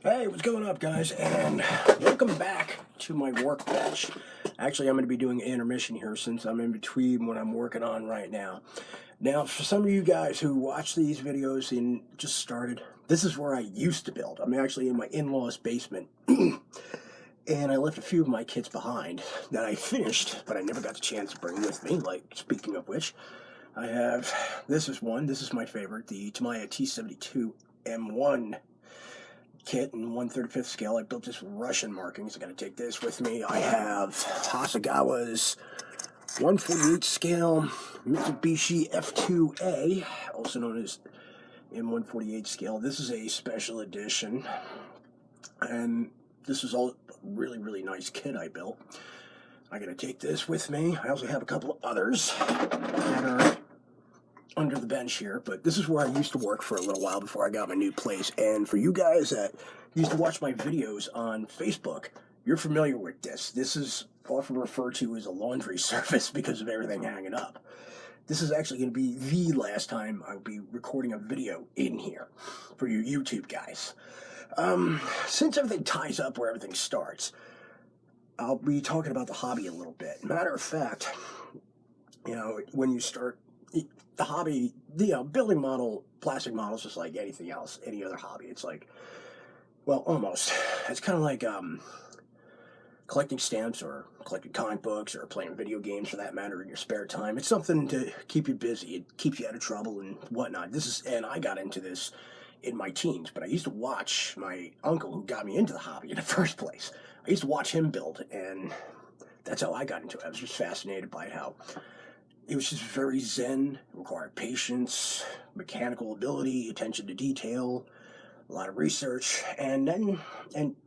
Hey, what's going up, guys? And welcome back to my workbench. Actually, I'm going to be doing intermission here since I'm in between what I'm working on right now. Now, for some of you guys who watch these videos and just started, this is where I used to build. I'm actually in my in-laws' basement. And I left a few of my kits behind that I finished, but I never got the chance to bring with me. Like, speaking of which, I have, this is my favorite, the Tamiya T72 M1 kit in 1/35th scale. I built this with Russian markings. I gotta take this with me. I have Hasegawa's 1/48 scale Mitsubishi F2A, also known as in 1/48 scale. This is a special edition, and this is all really nice kit I built. I gotta take this with me. I also have a couple of others that are under the bench here, but this is where I used to work for a little while before I got my new place. And for you guys that used to watch my videos on Facebook, you're familiar with this. This is often referred to as a laundry service because of everything hanging up. This is actually going to be the last time I'll be recording a video in here for you YouTube guys. Since everything ties up where everything starts, I'll be talking about the hobby a little bit. Matter of fact, when you start the hobby, building plastic models, just like anything else, any other hobby. It's like, well, almost. It's kind of like collecting stamps or collecting comic books or playing video games, for that matter, in your spare time. It's something to keep you busy. It keeps you out of trouble and whatnot. And I got into this in my teens, but I used to watch my uncle, who got me into the hobby in the first place. I used to watch him build, and that's how I got into it. I was just fascinated by how it was just very zen, required patience, mechanical ability, attention to detail, a lot of research, and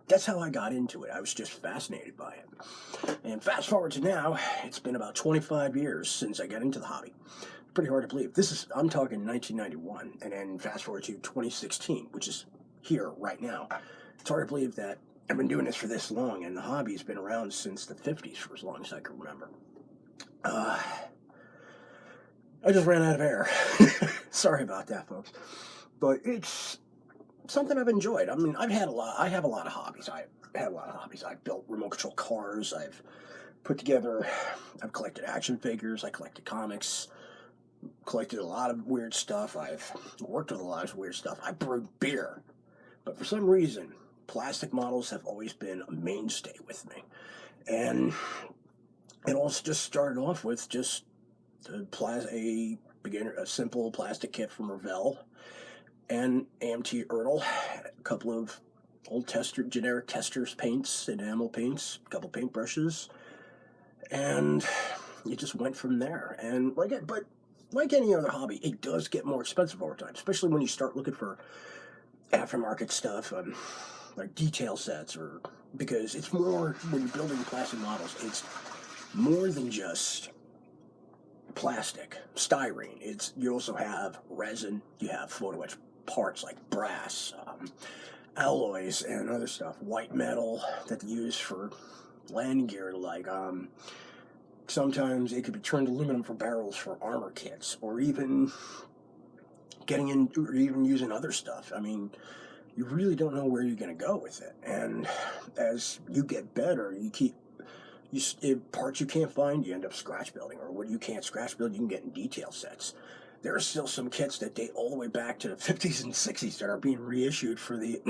that's how I got into it. I was just fascinated by it. And fast forward to now, it's been about 25 years since I got into the hobby. Pretty hard to believe. I'm talking 1991, and then fast forward to 2016, which is here right now. It's hard to believe that I've been doing this for this long, and the hobby's been around since the 50s for as long as I can remember. I just ran out of air. Sorry about that, folks. But it's something I've enjoyed. I mean, I have a lot of hobbies. I've built remote control cars. I've collected action figures. I collected comics. Collected a lot of weird stuff. I've worked with a lot of weird stuff. I brewed beer. But for some reason, plastic models have always been a mainstay with me. And it all just started off with just a simple plastic kit from Revell and AMT Ertl, a couple of old generic testers paints, enamel paints, a couple paintbrushes, and it just went from there. And like any other hobby, it does get more expensive over time, especially when you start looking for aftermarket stuff, like detail sets, because it's more, when you're building plastic models, it's more than just plastic, styrene. You also have resin, you have photo etch parts like brass, alloys, and other stuff, white metal that they use for landing gear, like sometimes it could be turned aluminum for barrels for armor kits, or even using other stuff. I mean, you really don't know where you're going to go with it, and as you get better, parts you can't find, you end up scratch building, or what you can't scratch build, you can get in detail sets. There are still some kits that date all the way back to the 50s and 60s that are being reissued for the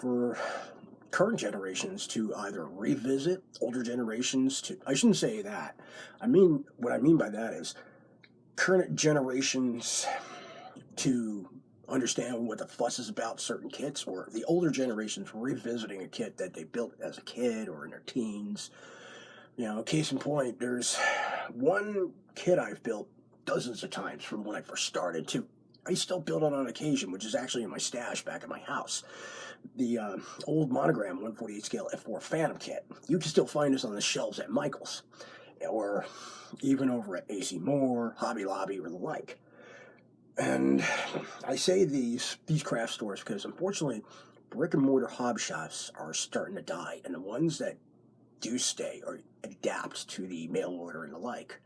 for current generations to either revisit older generations to. I shouldn't say that. What I mean by that is current generations to understand what the fuss is about certain kits, or the older generations revisiting a kit that they built as a kid or in their teens. Case in point, there's one kit I've built dozens of times from when I first started to I still build it on occasion, which is actually in my stash back at my house. The old Monogram 1/48 scale F4 Phantom kit. You can still find this on the shelves at Michael's, or even over at AC Moore, Hobby Lobby, or the like. And I say these craft stores because, unfortunately, brick and mortar hobby shops are starting to die, and the ones that do stay or adapt to the mail order and the like.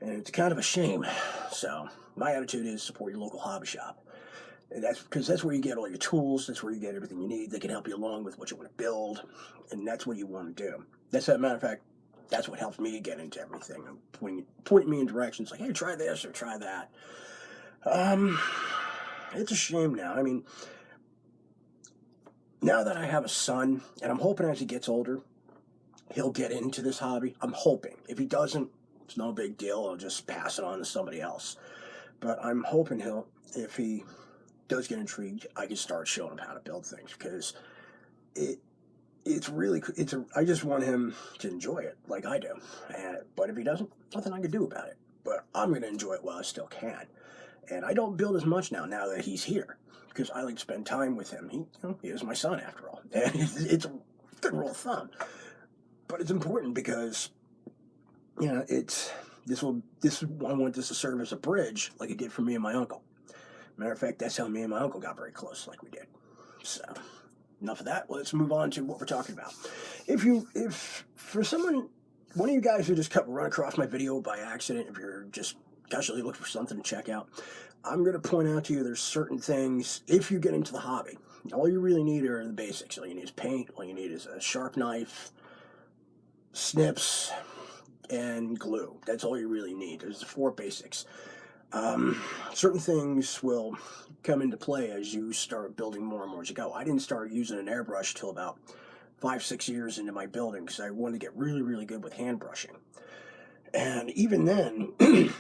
And it's kind of a shame. So my attitude is support your local hobby shop. And that's because that's where you get all your tools. That's where you get everything you need. They can help you along with what you want to build, and that's what you want to do. That's, as a matter of fact, that's what helps me get into everything. Pointing me in directions like, hey, try this or try that. It's a shame now. I mean, now that I have a son, and I'm hoping as he gets older, he'll get into this hobby. I'm hoping. If he doesn't, it's no big deal. I'll just pass it on to somebody else. But I'm hoping if he does get intrigued, I can start showing him how to build things, because I just want him to enjoy it like I do. But if he doesn't, nothing I can do about it. But I'm going to enjoy it while I still can. And I don't build as much now that he's here, because I like to spend time with him. He is my son after all. And it's a good rule of thumb. But it's important because, I want this to serve as a bridge like it did for me and my uncle. Matter of fact, that's how me and my uncle got very close, like we did. So, enough of that. Let's move on to what we're talking about. If for one of you guys who just run across my video by accident, if you're just casually looking for something to check out, I'm going to point out to you there's certain things, if you get into the hobby, all you really need are the basics. All you need is paint, all you need is a sharp knife, snips, and glue. That's all you really need. There's the 4 basics. Certain things will come into play as you start building more and more as you go. I didn't start using an airbrush till about 5-6 years into my building, because I wanted to get really, really good with hand brushing. And even then, until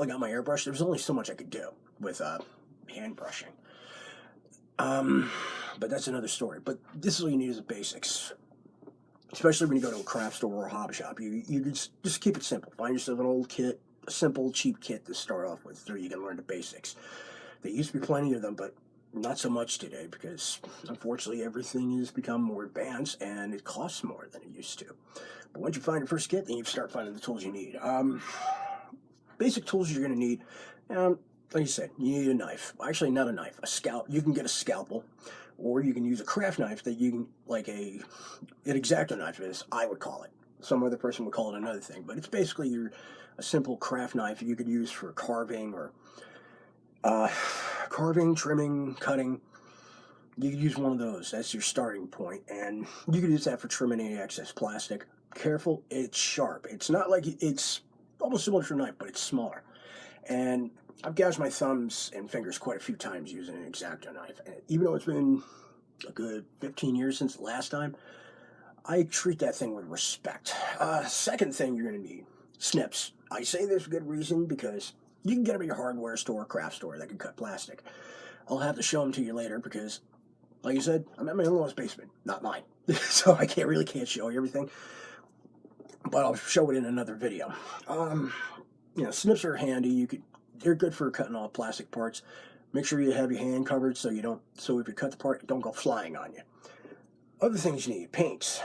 I got my airbrush, there was only so much I could do with hand brushing. But that's another story. But this is all you need is the basics. Especially when you go to a craft store or a hobby shop, you can just keep it simple. Find yourself an old kit, a simple, cheap kit to start off with, so you can learn the basics. There used to be plenty of them, but not so much today, because unfortunately everything has become more advanced and it costs more than it used to. But once you find your first kit, then you start finding the tools you need. Basic tools you're going to need, like you said, you need a knife. Actually, not a knife, a scalpel. You can get a scalpel, or you can use a craft knife that you can, like an X-Acto knife is, I would call it. Some other person would call it another thing, but it's basically a simple craft knife you could use for carving or trimming, cutting. You could use one of those. That's your starting point, and you could use that for trimming any excess plastic. Careful, it's sharp. It's not like it's almost similar to a knife, but it's smaller. And I've gouged my thumbs and fingers quite a few times using an X-Acto knife. And even though it's been a good 15 years since the last time, I treat that thing with respect. Second thing you're going to need, snips. I say this for good reason, because you can get them at your hardware store, craft store that can cut plastic. I'll have to show them to you later, because, like I said, I'm at my in-law's basement, not mine. So I can't show you everything. But I'll show it in another video. Snips are handy. They're good for cutting off plastic parts. Make sure you have your hand covered so if you cut the part, it don't go flying on you. Other things you need, paints.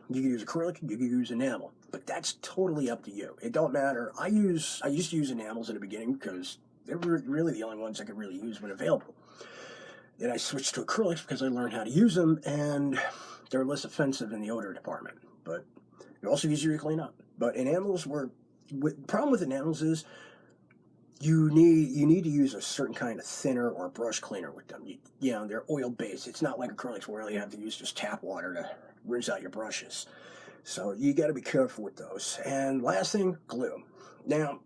You can use acrylic, you can use enamel, but that's totally up to you. It don't matter. I used to use enamels in the beginning because they were really the only ones I could really use when available. Then I switched to acrylics because I learned how to use them, and they're less offensive in the odor department, but they're also easier to clean up. But enamels the problem with enamels is you need to use a certain kind of thinner or brush cleaner with them. They're oil-based. It's not like acrylics where you have to use just tap water to rinse out your brushes. So you got to be careful with those. And last thing, glue. Now,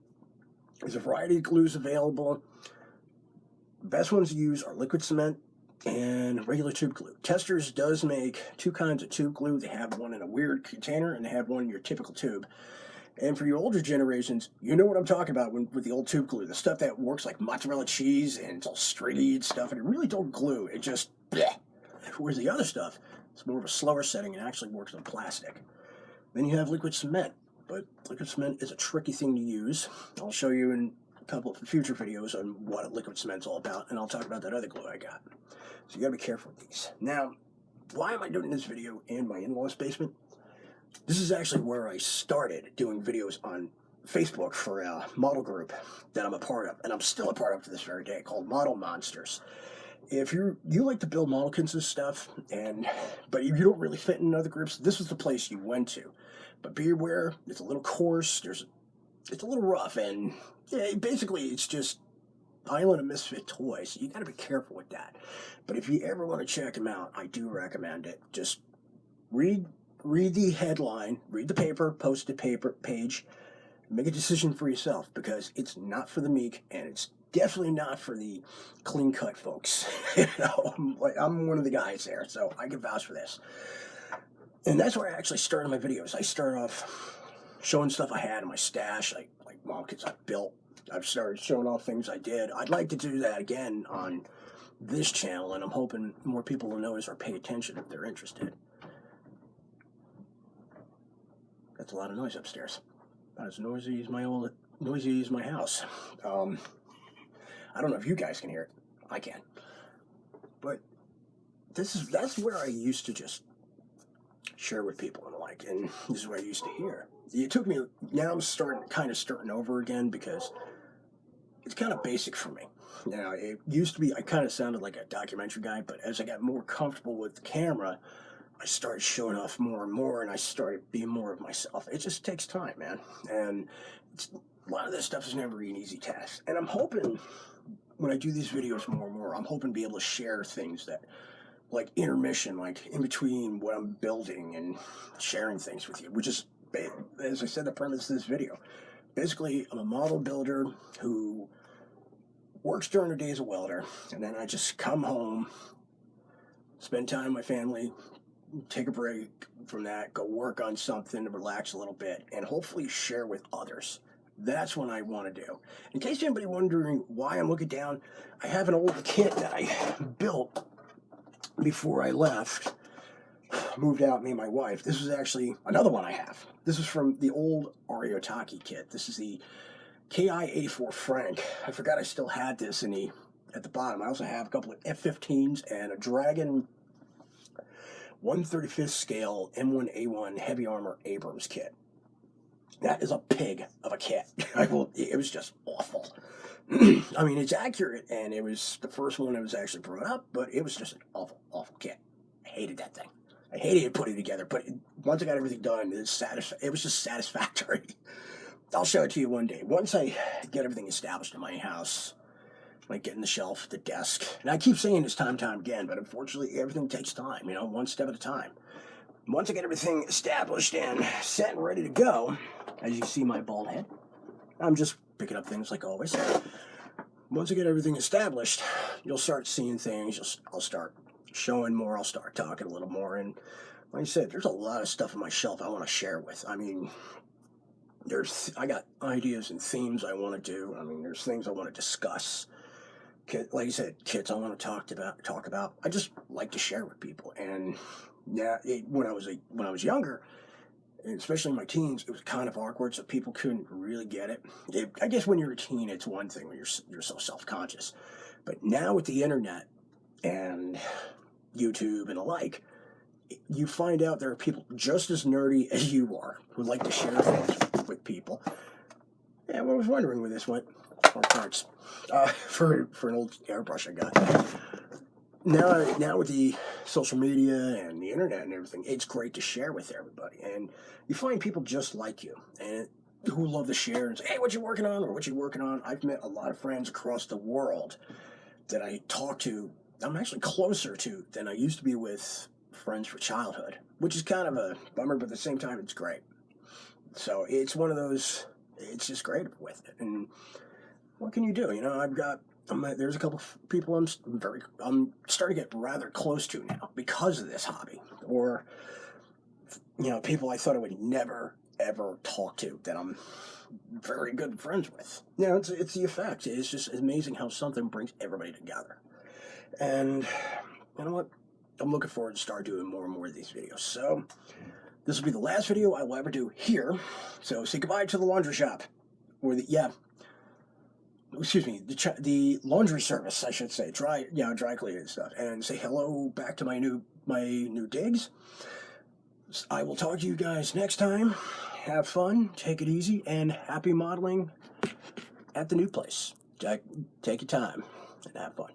there's a variety of glues available. The best ones to use are liquid cement and regular tube glue. Testors does make 2 kinds of tube glue. They have one in a weird container, and they have one in your typical tube. And for your older generations, you know what I'm talking about with the old tube glue. The stuff that works like mozzarella cheese, and it's all stringy and stuff, and it really don't glue. It just, bleh. Whereas the other stuff, it's more of a slower setting and actually works on plastic. Then you have liquid cement. But liquid cement is a tricky thing to use. I'll show you in a couple of future videos on what liquid cement's all about, and I'll talk about that other glue I got. So you gotta be careful with these. Now, why am I doing this video in my in-law's basement? This is actually where I started doing videos on Facebook for a model group that I'm a part of, and I'm still a part of to this very day, called Model Monsters. If you like to build model kits and stuff, but if you don't really fit in other groups, this is the place you went to. But be aware, it's a little coarse, it's a little rough, and basically it's just Island of Misfit Toys. You got to be careful with that. But if you ever want to check them out, I do recommend it. Just read the headline, read the paper, posted paper page, make a decision for yourself, because it's not for the meek, and it's definitely not for the clean-cut folks. I'm one of the guys there, so I can vouch for this. And that's where I actually started my videos. I started off showing stuff I had in my stash, like mom kits I built. I've started showing off things I did. I'd like to do that again on this channel, and I'm hoping more people will notice or pay attention if they're interested. That's a lot of noise upstairs. About as noisy as my house. I don't know if you guys can hear it. I can. But that's where I used to just share with people and and this is what I used to hear. It took me, now I'm starting over again, because it's kind of basic for me. Now, it used to be, I kind of sounded like a documentary guy, but as I got more comfortable with the camera, I started showing off more and more, and I started being more of myself. It just takes time, man. And a lot of this stuff is never an easy task. And I'm hoping, when I do these videos more and more, I'm hoping to be able to share things that, like intermission, like in between what I'm building, and sharing things with you, which is, as I said, the premise of this video. Basically, I'm a model builder who works during the day as a welder, and then I just come home, spend time with my family, take a break from that, go work on something to relax a little bit, and hopefully share with others. That's what I want to do. In case anybody wondering why I'm looking down, I have an old kit that I built before I left, moved out, me and my wife. This is actually another one I have. This is from the old Ariotaki kit. This is the KI-84 Frank. I forgot I still had this at the bottom. I also have a couple of F-15s and a Dragon 1/35th scale M1A1 heavy armor Abrams kit. That is a pig of a kit. It was just awful. I mean, it's accurate, and it was the first one that was actually brought up, but it was just an awful, awful kit. I hated that thing. I hated putting it together, but once I got everything done, it was just satisfactory. I'll show it to you one day. Once I get everything established in my house, like getting the shelf, the desk, and I keep saying this time and time again, but unfortunately, everything takes time, one step at a time. Once I get everything established and set and ready to go, as you see my bald head, I'm just picking up things like always. Once I get everything established, you'll start seeing things. I'll start showing more. I'll start talking a little more. And like I said, there's a lot of stuff on my shelf I want to share with. I mean, I got ideas and themes I want to do. I mean, there's things I want to discuss. Like I said, kits I want to talk about. I just like to share with people. And yeah, when I was younger, and especially in my teens, it was kind of awkward, so people couldn't really get it. I guess when you're a teen, it's one thing when you're so self-conscious. But now with the internet and YouTube and the like, you find out there are people just as nerdy as you are who like to share things with people. Yeah, I was wondering where this went. Or parts. For an old airbrush I got. Now with the social media and the internet and everything, it's great to share with everybody. And you find people just like you and who love to share and say, hey, what you working on, or what you working on? I've met a lot of friends across the world that I talk to, I'm actually closer to than I used to be with friends for childhood, which is kind of a bummer, but at the same time, it's great. So it's one of those, it's just great with it. And what can you do? There's a couple of people I'm starting to get rather close to now because of this hobby, or people I thought I would never ever talk to that I'm very good friends with. It's the effect. It's just amazing how something brings everybody together. And you know what? I'm looking forward to start doing more and more of these videos. So this will be the last video I will ever do here. So say goodbye to the laundry shop, or the laundry service, I should say, dry cleaning and stuff, and say hello back to my new digs. I will talk to you guys next time. Have fun, take it easy, and happy modeling at the new place. Take your time and have fun.